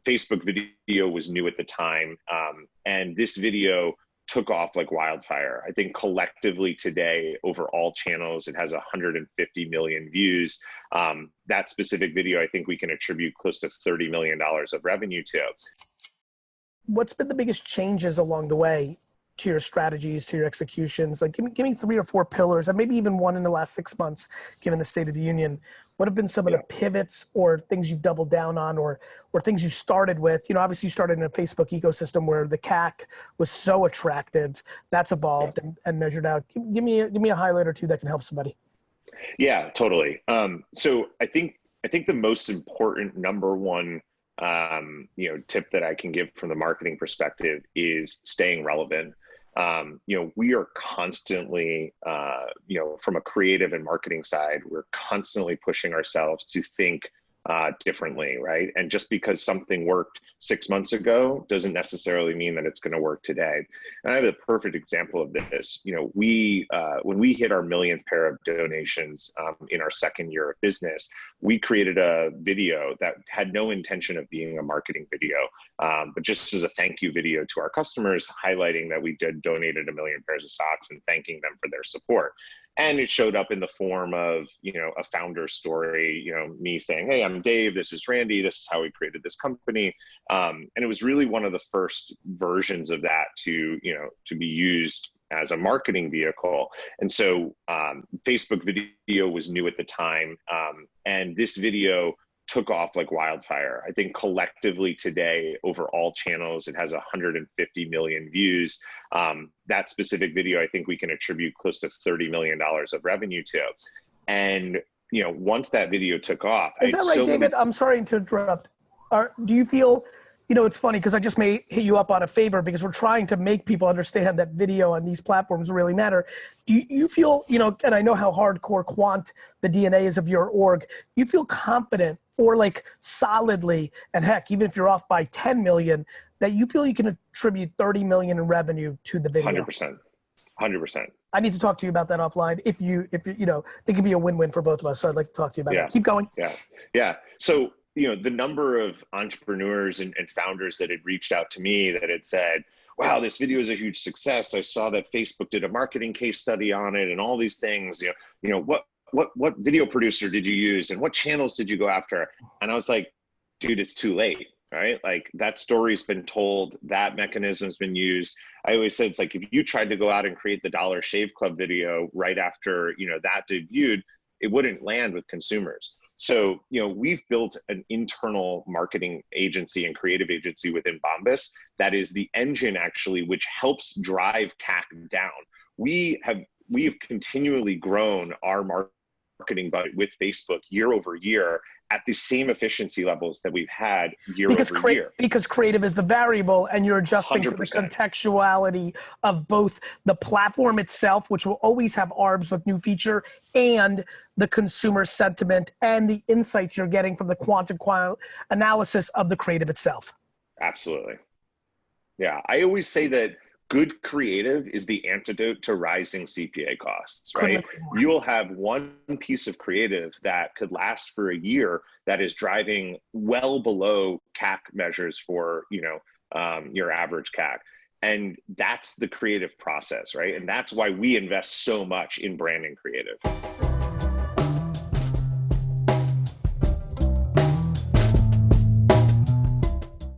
Facebook video was new at the time, and this video took off like wildfire. I think collectively today, over all channels, it has 150 million views. That specific video, I think we can attribute close to $30 million of revenue to. What's been the biggest changes along the way to your strategies, to your executions? Like, give me 3 or 4 pillars, and maybe even one in the last 6 months, given the State of the Union. What have been some of the pivots or things you've doubled down on, or things you started with? You know, obviously you started in a Facebook ecosystem where the CAC was so attractive. That's evolved and measured out. Give me a highlight or two that can help somebody. Yeah, totally. So I think the most important number one tip that I can give from the marketing perspective is staying relevant. We are constantly, from a creative and marketing side, we're constantly pushing ourselves to think differently, right? And just because something worked 6 months ago doesn't necessarily mean that it's going to work today. And I have a perfect example of this. When we hit our millionth pair of donations in our second year of business, we created a video that had no intention of being a marketing video, but just as a thank you video to our customers, highlighting that we donated 1 million pairs of socks and thanking them for their support. And it showed up in the form of, a founder story, me saying, hey, I'm Dave, this is Randy, this is how we created this company. And it was really one of the first versions of that to be used as a marketing vehicle. And so Facebook video was new at the time. And this video took off like wildfire. I think collectively today, over all channels, it has 150 million views. That specific video, I think we can attribute close to $30 million of revenue to. And, once that video took off. Is that right, David? I'm sorry to interrupt. Do you feel, it's funny because I just may hit you up on a favor because we're trying to make people understand that video on these platforms really matter. Do you feel, and I know how hardcore quant the DNA is of your org, you feel confident or like solidly, and heck, even if you're off by 10 million, that you feel you can attribute 30 million in revenue to the video? 100%. I need to talk to you about that offline. If you it could be a win-win for both of us. So I'd like to talk to you about that. Keep going. Yeah. So, the number of entrepreneurs and founders that had reached out to me that had said, wow, this video is a huge success. I saw that Facebook did a marketing case study on it and all these things, what video producer did you use and what channels did you go after? And I was like, dude, it's too late, right? Like that story's been told, that mechanism's been used. I always said, it's like, if you tried to go out and create the Dollar Shave Club video right after, that debuted, it wouldn't land with consumers. So, we've built an internal marketing agency and creative agency within Bombas that is the engine actually, which helps drive CAC down. We have continually grown our marketing budget with Facebook year over year at the same efficiency levels that we've had year over year. Because creative is the variable and you're adjusting 100%. For the contextuality of both the platform itself, which will always have ARBs with new feature, and the consumer sentiment and the insights you're getting from the quantum analysis of the creative itself. Absolutely. Yeah, I always say that good creative is the antidote to rising CPA costs, right? You'll have one piece of creative that could last for a year that is driving well below CAC measures for, your average CAC. And that's the creative process, right? And that's why we invest so much in branding creative.